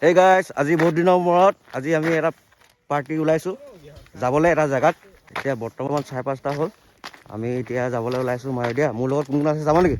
এই গাইজ আজি বহুত দিনৰ মূৰত আজি আমি এটা পাৰ্টি ওলাইছোঁ যাবলৈ এটা জেগাত। এতিয়া বৰ্তমান 5:30 হ'ল। আমি এতিয়া যাবলৈ ওলাইছোঁ মায়দিয়া। মোৰ লগত কোন আছে যাব নেকি?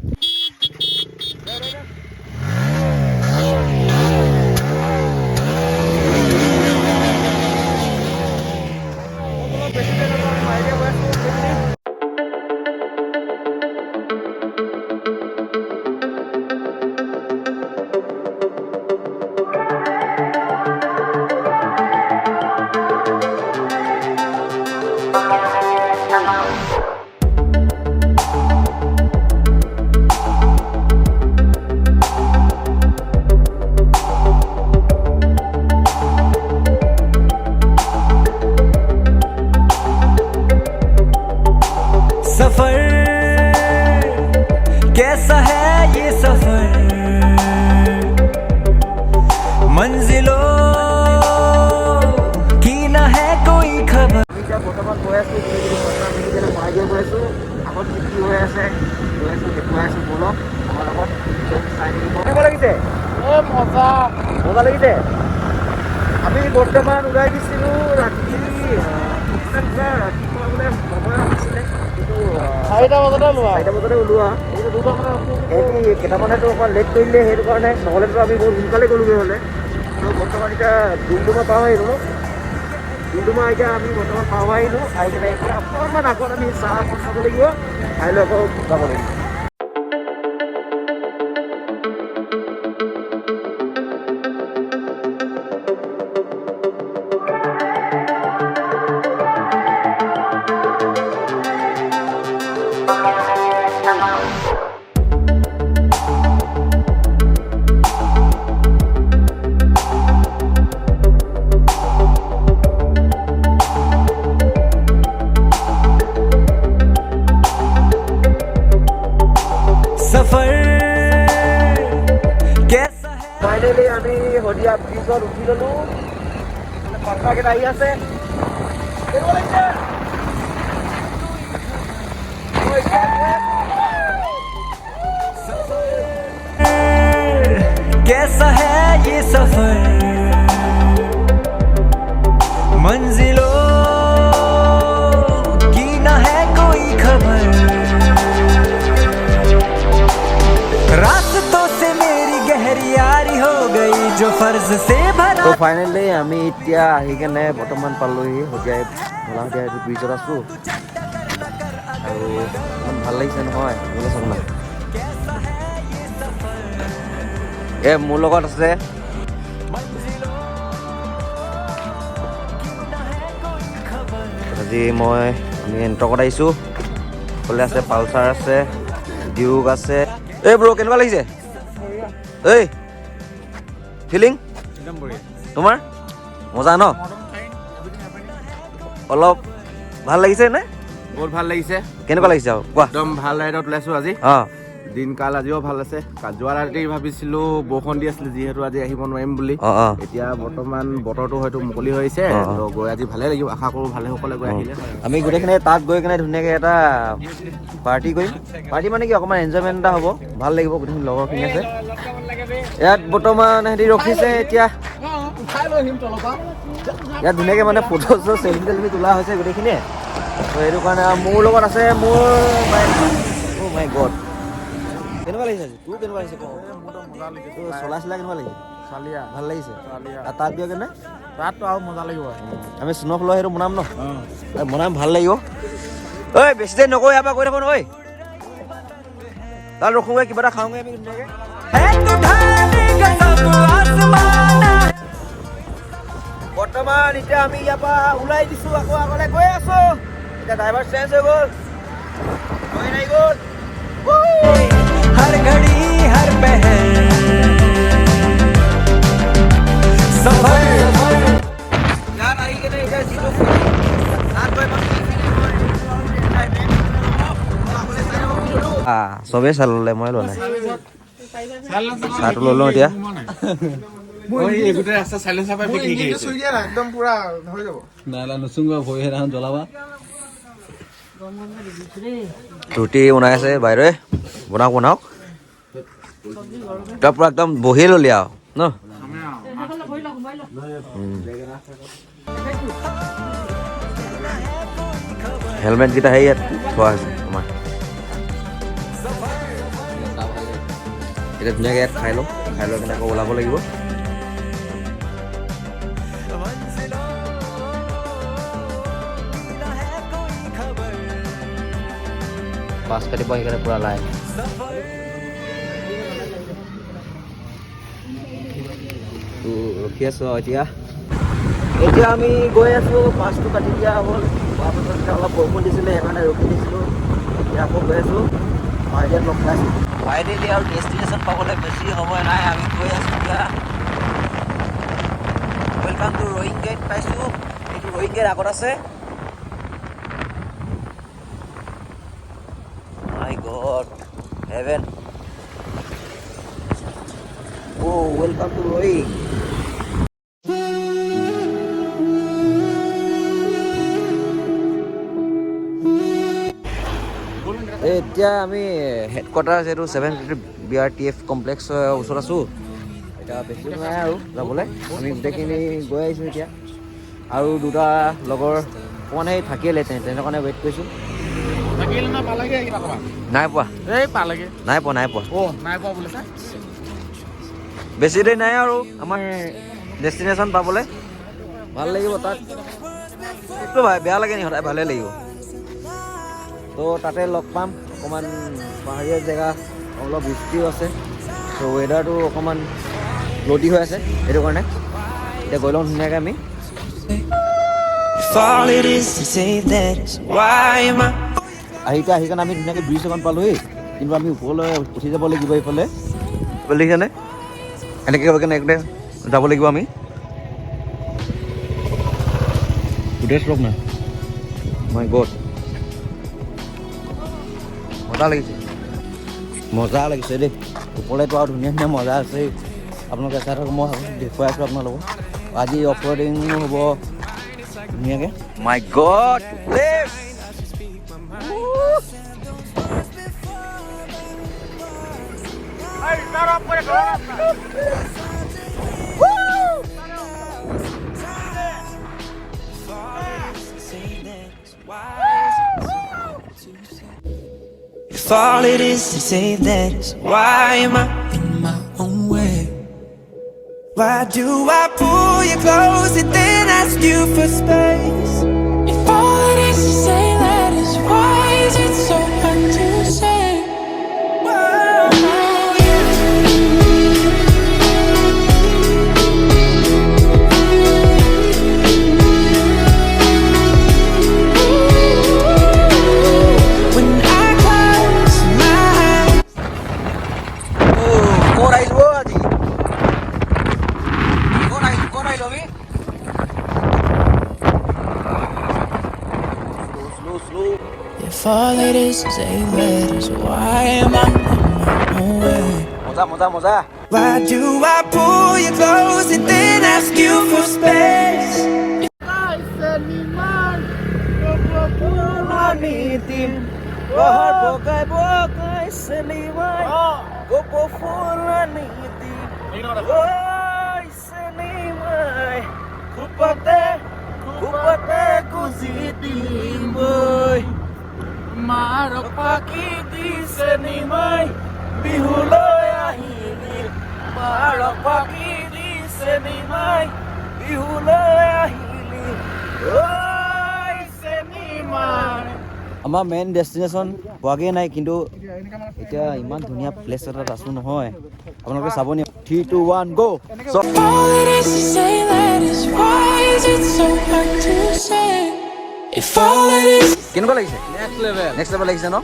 सफर कैसा है ये सफर मंजिलों की ना है कोई खबर। বৰ্তমান গৈ আছোঁ মায়দিয়া গৈ আছোঁ। আগত কি হৈ আছে গৈ আছোঁ দেখুৱাই আছোঁ। বলক আমাৰ লগত চাই থাকিব। কেনেকুৱা লাগিছে? মজা মজা লাগিছে। আমি বৰ্তমান ওলাই দিছিলোঁ ৰাতিপুৱা বোলে সময় আছিলে কিন্তু 4টা বজাতে ওলোৱা। কেইটামানেতো অকণমান লেট কৰিলে সেইটো কাৰণে, নহ'লেতো আমি বহুত সোনকালে গ'লোগৈ হ'লে। বৰ্তমান এতিয়া ডুমডুমা পাৰ হৈ আহিলোঁ। ডুমডুমা এতিয়া আমি বৰ্তমান পাৰ হৈ আহিলোঁ। আহি কিনে এতিয়া অকণমান আগত আমি চাহ অকণ খাব লাগিব, খাই লৈ আকৌ যাব লাগিব। सफर कैसा है? ফাইনেলি আমি শদিয়া ব্ৰিজত উঠি ল'লোঁ। পাংখাকেইটা আহি আছে। कैसा है ये सफर मंजिलों की ना है कोई खबर रास्तों से मेरी गहरी यारी हो गई जो फर्ज से भरा। তো ফাইনেলি আমি এতিয়া আহি কেনে বৰ্তমান পালোহি শদিয়াই শদিয়া এইটো ব্ৰিজত আছোঁ। আৰু ইমান ভাল লাগিছে নহয় মোলৈ চাব না। মোৰ লগত আছে আজি আমি এণ্টকত আহিছোঁ। ক'লে আছে পালচাৰ আছে, ডিউক আছে। এই ব্ৰ কেনেকুৱা লাগিছে? এই ফিলিং তোমাৰ মজা ন? অলপ ভাল লাগিছে নে? বহুত ভাল লাগিছে। কেনেকুৱা লাগিছে আৰু কোৱা? একদম ভাল ৰাইডত ওলাইছোঁ আজি। দিনকাল আজিও ভাল আছে। যোৱা ৰাতি ভাবিছিলোঁ বৰষুণ দি আছিলে, যিহেতু আজি আহিব নোৱাৰিম বুলি। এতিয়া বৰ্তমান বতৰটো হয়তো মুকলি হৈছে, তো গৈ আজি ভালে লাগিব। আশা কৰোঁ ভালে সকলে গৈ আহিলে। আমি গোটেইখিনি তাত গৈ কিনে ধুনীয়াকৈ এটা পাৰ্টি কৰিম। পাৰ্টি মানে কি অকণমান এনজয়মেণ্ট এটা হ'ব, ভাল লাগিব। গোটেইখিনি লগৰখিনি আছে ইয়াত বৰ্তমান। সিহঁতি ৰখিছে এতিয়া ইয়াত ধুনীয়াকৈ মানে ফটো চেলফি তোলা হৈছে গোটেইখিনিয়ে। তো সেইটো কাৰণে মোৰ লগত আছে মোৰ মাই গড। কেনেকুৱা লাগিছে আজি? তোৰ কেনেকুৱা লাগিছে? চলাইছিলা কেনেকুৱা লাগিছে? ভাল লাগিছে। তাত গৈ কেনে তাততো আৰু মজা লাগিব। আমি স্ন' ফ্ল' সেইটো বনাম ন? বনাম ভাল লাগিব। ঐ বেছি দেৰি নকওঁ, ইয়াৰ পৰা কৈ থাকোঁ নহয়। তাত ৰখোঁগৈ, কিবা এটা খাওঁগৈ আমি ধুনীয়াকৈ। বৰ্তমান এতিয়া আমি ইয়াৰ পৰা ওলাই দিছোঁ, আকৌ আগলৈ গৈ আছোঁ। এতিয়া ড্ৰাইভাৰ চেঞ্জ হৈ গ'ল, গ'ল। हर घड़ी हर पहर सफर यार आई के नहीं इधर सीटों पे साथ में চবেই চাই ল'লে, মই লোৱা নাই। চাহটো লৈ লওঁ এতিয়া। ৰুটি বনাই আছে বাইদেৱে, বনাওক। তাৰ পৰা একদম বহি ল'লি আৰু ন? হেলমেট কেইটা সেই ইয়াত থোৱা হৈছে তোমাৰ এতিয়া ধুনীয়াকৈ ইয়াত খাই লৈ কিনে আকৌ ওলাব লাগিব পাঁচ কাটিব সেইকাৰণে পূৰা লাইন ৰখি আছো এতিয়া আমি গৈ আছো পাছটো কাটি দিয়া হ'ল হোৱাৰ পাছত অলপ বৰষুণ দিছিলে সেইকাৰণে ৰখি দিছিলোঁ এতিয়া আকৌ গৈ আছোঁ মাইডিয়াত লগ পাইছোঁ ফাইনেলি আৰু ডেষ্টিনেশ্যন পাবলৈ বেছি সময় নাই আমি গৈ আছোঁ এতিয়া ৱেলকাম টু ৰয়িং গেট পাইছোঁ এইটো ৰয়িং গেট আগত আছে মাই গড হেভেন ৱেলকাম টু ৰয়িং এতিয়া আমি হেডকোৱাৰ্টাৰ যিহেতু 7 BRTF কমপ্লেক্সৰ ওচৰত আছোঁ এতিয়া বেছি নাই আৰু যাবলৈ আমি গোটেইখিনি গৈ আহিছোঁ এতিয়া আৰু দুটা লগৰ অকণমান সেই থাকিলে তেনেকুৱা কাৰণে ৱেইট কৰিছোঁ নাই পোৱা বেছি দেৰি নাই আৰু আমাৰ ডেষ্টিনেশ্যন পাবলৈ ভাল লাগিব তাত একটো বেয়া লাগে নি সদায় ভালেই লাগিব তো তাতে লগ পাম অকণমান পাহাৰীয়া জেগা অলপ বৃষ্টিও আছে তো ৱেডাৰটো অকণমান ৰ'দি হৈ আছে সেইটো কাৰণে এতিয়া গৈ লওঁ ধুনীয়াকৈ আমি আহি কাৰণে আমি ধুনীয়াকৈ ব্ৰিজ এখন পালোহি কিন্তু আমি ওপৰলৈ উঠি যাব লাগিব এইফালে দেখিছেনে এনেকৈ গৈ কেনে একদম যাব লাগিব আমি ফুটেজ লগ না মাই গড মজা লাগিছে দেই ওপৰলৈতো আৰু ধুনীয়া ধুনীয়া মজা আছে আপোনালোকে চাই থাকক মই দেখুৱাই আছোঁ আপোনালোকক আজি অফ ৰ'ডিঙো হ'ব ধুনীয়াকৈ মাই god If all it is to say that is why am I in my own way? Why do I pull you close and then ask you for space? If all it is to say that is why is it so hard to say? If all it is say letters, why am I in my own way? মজা Why do I pull you close and then ask you for space? Marok pakiti senimai bihulay ahili Marok pakiti senimai bihulay ahili Oy senimai আমাৰ main destination পোৱাগৈ নাই কিন্তু এতিয়া ইমান ধুনীয়া place এটাত আছোঁ নহয় আপোনালোকে চাব নি 3 2 1 গো কেনেকুৱা লাগিছে নেক্সট লেভেল লাগিছে ন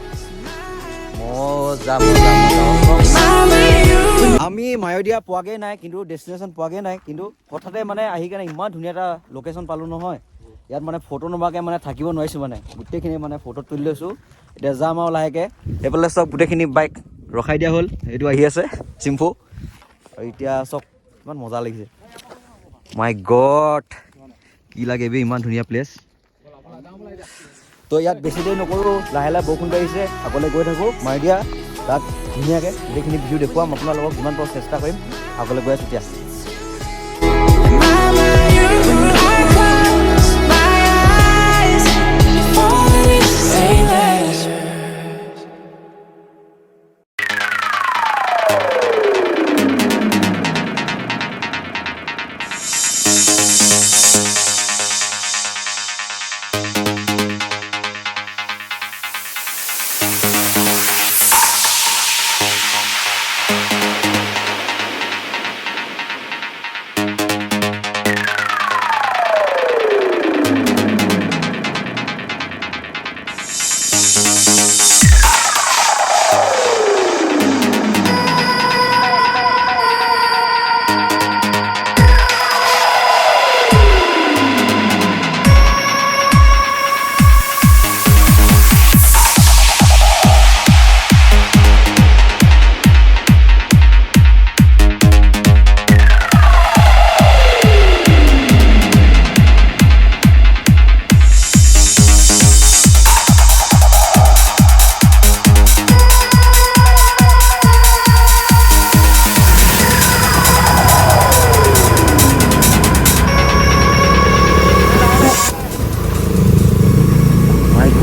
আমি মায়'দিয়া পোৱাগৈ নাই কিন্তু ডেষ্টিনেশ্যন পোৱাগৈ নাই কিন্তু হঠাতে মানে আহি কেনে ইমান ধুনীয়া এটা লোকেশ্যন পালোঁ নহয় ইয়াত মানে ফটো নোমাকৈ মানে থাকিব নোৱাৰিছোঁ মানে গোটেইখিনি মানে ফটো তুলি লৈছোঁ এতিয়া যাম আৰু লাহেকৈ এইফালে চব গোটেইখিনি বাইক ৰখাই দিয়া হ'ল এইটো আহি আছে চিম্ফু আৰু এতিয়া চব ইমান মজা লাগিছে মাই গড কি লাগে বে ইমান ধুনীয়া প্লেচ তো ইয়াত বেছি দেৰি নকৰোঁ লাহে লাহে বৰষুণ আহিছে আগলৈ গৈ থাকোঁ মায়'দিয়া তাত ধুনীয়াকৈ গোটেইখিনি ভিডিঅ' দেখুৱাম আপোনালোকক যিমান পাৰোঁ চেষ্টা কৰিম আগলৈ গৈ আছোঁ এতিয়া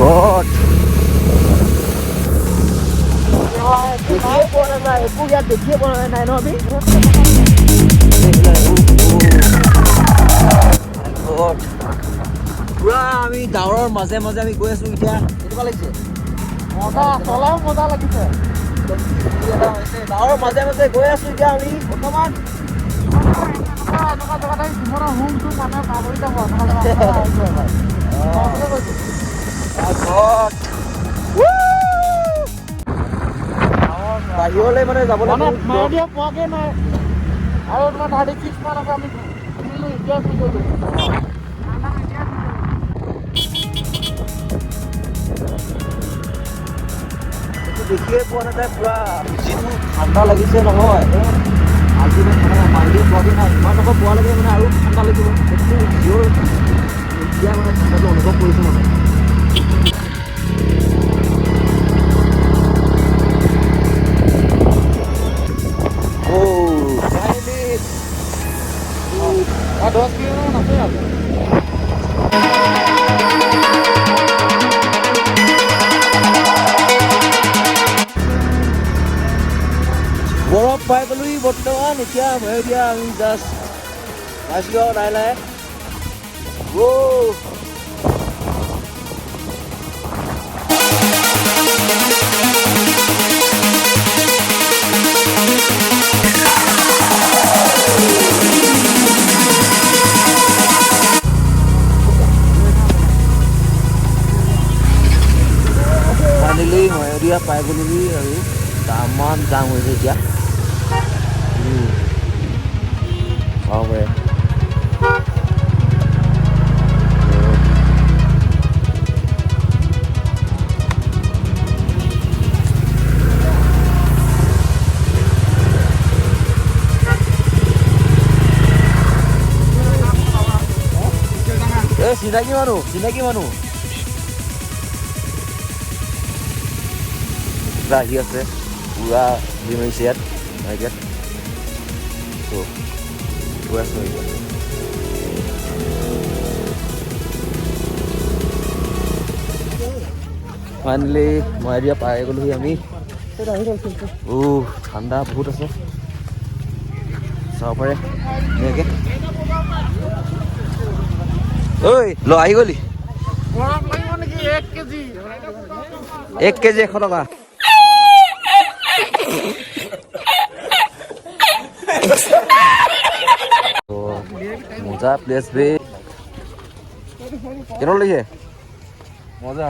গড দেখিয়ে পোৱা নাই একো ইয়াত দেখিয়ে পোৱা নাই ন আমি পুৰা আমি ডাৱৰৰ মাজে মাজে আমি গৈ আছো এতিয়া কেনেকুৱা লাগিছে মজা চলাও মজা লাগিছে ডাৱৰৰ মাজে মাজে গৈ আছো এতিয়া আমি বৰ্তমান বাহিৰলৈ মানে যাবলৈ মায়দিয়া পোৱাগে নাই আৰু তোমাৰ 36 মান আছে আমি এতিয়া দেখিয়ে পোৱা নাযায় পুৰা যিটো ঠাণ্ডা লাগিছে নহয় আজি মায়দিয়া পোৱাগে নাই ইমান আকৌ পোৱালৈকে মানে আৰু ঠাণ্ডা লাগিব সেইটো জিঅ'ৰ এতিয়া মানে ঠাণ্ডাটো অনুভৱ কৰিছোঁ মানে বৰফ পাই গ'লোহি বৰ্তমান এতিয়া মায়দিয়া আমি জাষ্ট পাইছোঁ আৰু লাহে লাহে ফাইনেলি মায়দিয়া পাই গ'লোহি আৰু তামান জাম হৈছে এতিয়া চাব পাৰে চিনাকি মানুহ আহি আছে পুৰা ভিৰ মাৰিছে ইয়াত মায়দিয়াত ফাইনেলি মায়দিয়া পাই গ'লোহি আমি ঠাণ্ডা বহুত আছে চাব পাৰে ধুনীয়াকৈ ঐ ল আহি গ'লি 1 কেজি 100 টকা মজা প্লেস বে কেন লাগিছে মজা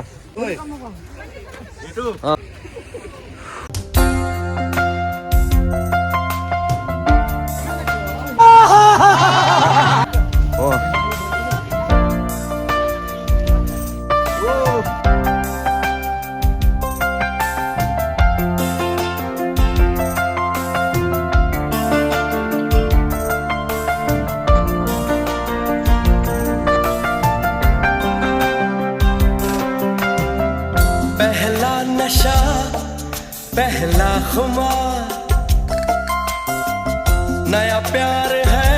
पहला नशा पहला खुमार नया प्यार है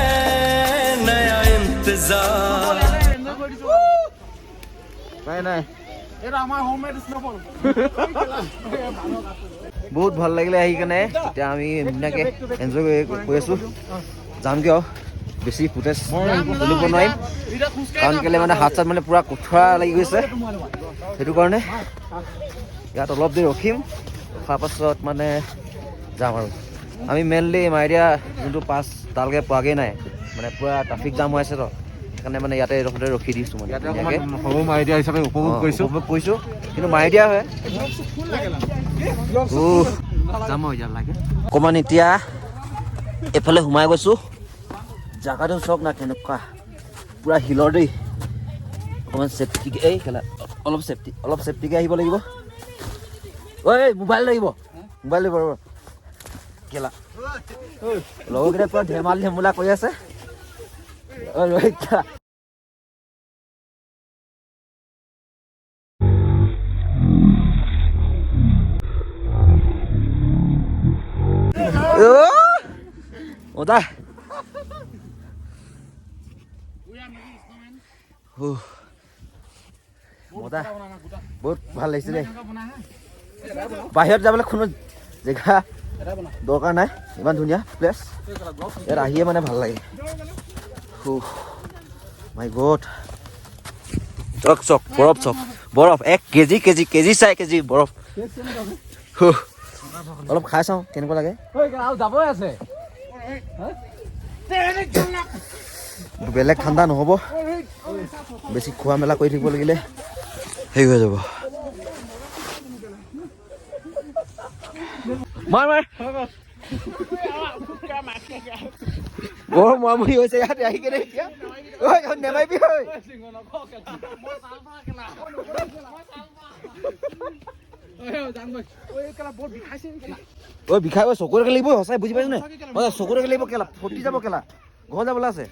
नया इंतजार নাই বহুত ভাল লাগিলে আহি কেনে এতিয়া আমি ধুনীয়াকৈ এনজয় কৰি আছোঁ যামগৈ আৰু বেছি ফুটেজ তুলিব নোৱাৰিম কাৰণ কেলৈ মানে হাত চাত মানে পুৰা কুঠৰা লাগি গৈছে সেইটো কাৰণে ইয়াত অলপ দেৰি ৰখিম ৰখাৰ পাছত মানে যাম আৰু আমি মেইনলি মায়দিয়া যোনটো পাছ তালৈকে পোৱাগৈ নাই মানে পুৰা ট্ৰাফিক জাম হৈ আছে তো সেইকাৰণে মানে ইয়াতে ৰখি দিছোঁ মানে সৰু মায়দিয়া হিচাপে উপভোগ কৰিছোঁ কিন্তু মায়দিয়া হয় যাম আৰু ইয়াত লাগে অকণমান এতিয়া এইফালে সোমাই গৈছোঁ জাগাটো চাওক না কেনেকুৱা পুৰা হিলৰ দেই অকণমান চেফটি এই খেলা অলপ চেফটিকৈ আহিব লাগিব ঐ মোবাইল লাগিব ৰ'ব কেলা লগৰকেইটা পুৰা ধেমালা কৰি আছে মজা মজা বহুত ভাল লাগিছে দেই বাহিৰত যাবলৈ কোনো জেগা দৰকাৰ নাই ইমান ধুনীয়া প্লেচ ইয়াত আহিয়ে মানে ভাল লাগে মাই গড চক চক বৰফ 1 কেজি চাই কেজি বৰফ অলপ খাই চাওঁ কেনেকুৱা লাগে বেলেগ ঠাণ্ডা নহ'ব বেছি খোৱা মেলা কৰি থাকিব লাগিলে হেৰি হৈ যাব মাৰ বৰ মৰামৰি হৈছে ইয়াত আহি কেনে এতিয়া নেমাৰিবি বিষাই চকুৰে লাগিব সঁচাই বুজি পাইছো নে চকুৰে লাগিব কেলা ফটি যাব কেলা ঘৰ যাবলৈ আছে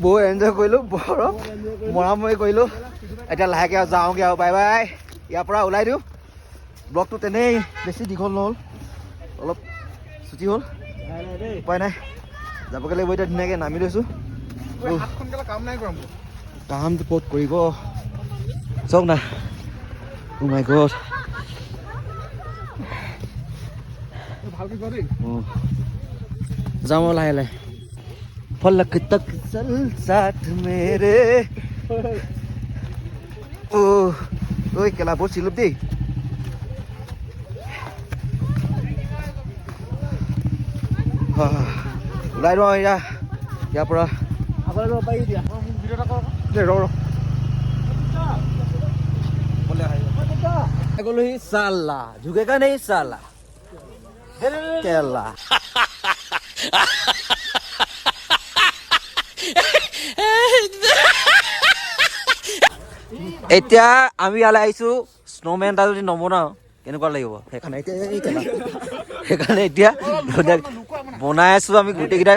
বহুত এনজয় কৰিলো বৰফ মৰামৰি কৰিলো এতিয়া লাহেকে যাওঁগে আৰু বাই বাই ইয়াৰ পৰা ওলাই দিওঁ ব্লগটো তেনেই বেছি দীঘল নহ'ল অলপ ছুটি হ'ল উপায় নাই যাবগৈ লাগিব এতিয়া ধুনীয়াকৈ নামি লৈছোঁ কামটো ক'ত কৰিব চাওক না অ' মাই গড যাওঁ লাহে লাহে फलक तक चल साथ मेरे ঐ কেলা বহুত চিলুপ দেই ওলাই দিওঁ এতিয়া ইয়াৰ পৰা গ'লোহি চালা ঝুকেগা নেই চালা কেলা এতিয়া আমি ইয়ালৈ আহিছো স্নোমেন এটা যদি নবনাও কেনেকুৱা লাগিব সেইকাৰণে এতিয়া বনাই আছো আমি গোটেইকেইটা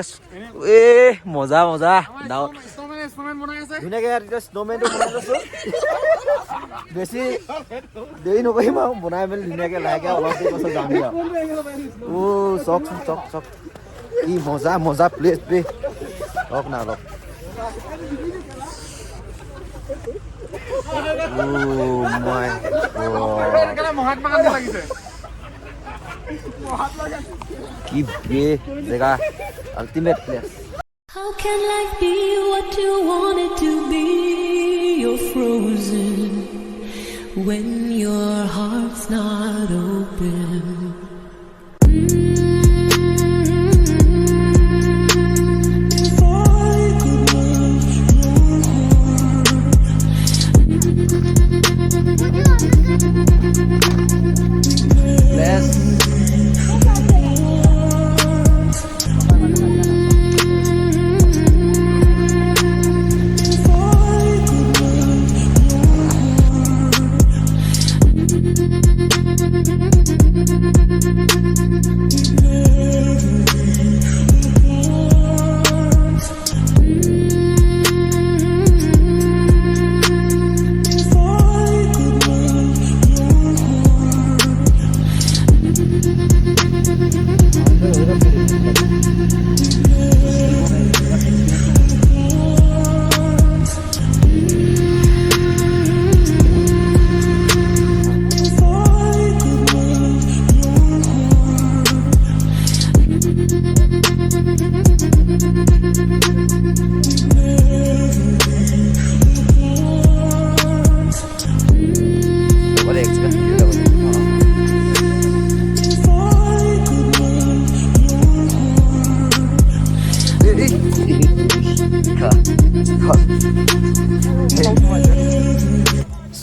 মজা ধুনীয়াকে এতিয়া স্নোমেনটো বনাই আছো বেছি দেৰি নকৰিম আৰু বনাই মেলি ধুনীয়াকে লাহেকে অলপ দেৰি পাছত যাম আৰু চক কি মজা প্লেচ দেই হওক না অলপ কি জেগা ultimate place How can life be what you want it to be? You're frozen when your heart's not open.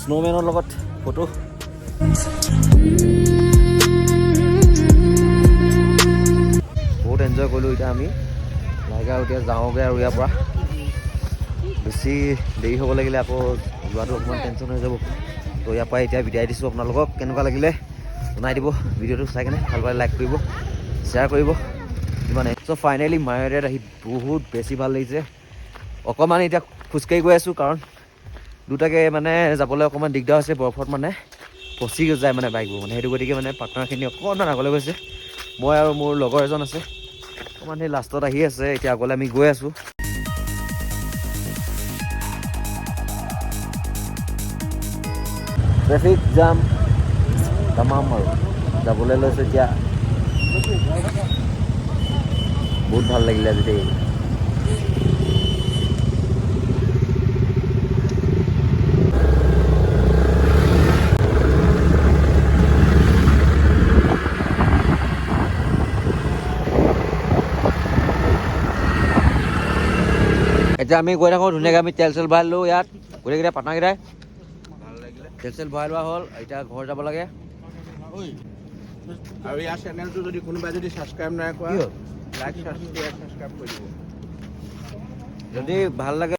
স্নোমেনৰ লগত ফটো বহুত এনজয় কৰিলোঁ এতিয়া আমি লাহেকৈ আৰু এতিয়া যাওঁগৈ আৰু ইয়াৰ পৰা বেছি দেৰি হ'ব লাগিলে আকৌ যোৱাটো অকণমান টেনশ্যন হৈ যাব তো ইয়াৰ পৰা এতিয়া বিদায় দিছোঁ আপোনালোকক কেনেকুৱা লাগিলে জনাই দিব ভিডিঅ'টো চাই কেনে ভাল পালে লাইক কৰিব শ্বেয়াৰ কৰিব মানে। চ' ফাইনেলি মায়'দিয়াত আহি বহুত বেছি ভাল লাগিছে। অকণমান এতিয়া খোজকাঢ়ি গৈ আছোঁ কাৰণ দুটাকে মানে যাবলৈ অকণমান দিগদাৰ হৈছে, বৰফত মানে ফচি যায় মানে বাইকবোৰ মানে, সেইটো গতিকে মানে পাৰ্টনাৰখিনি অকণমান আগলৈ গৈছে, মই আৰু মোৰ লগৰ এজন আছে অকণমান সেই লাষ্টত আহি আছে। এতিয়া আগলৈ আমি গৈ আছোঁ। ট্ৰেফিক জাম তামাম আৰু যাবলৈ লৈছোঁ এতিয়া। বহুত ভাল লাগিলে আজি দেই। এতিয়া আমি গৈ থাকোঁ ধুনীয়াকৈ, আমি তেল চেল ভৰাই ল'লোঁ ইয়াত গোটেইকেইটা পাৰ্টনাৰকেইটাই, তেল চেল ভৰাই লোৱা হ'ল। এতিয়া ঘৰ যাব লাগে। আৰু ইয়াৰ চেনেলটো যদি কোনোবাই যদি ছাবস্ক্ৰাইব নাই কৰা, লাইক ছাবস্ক্ৰাইব কৰি দিব। যদি ভাল লাগে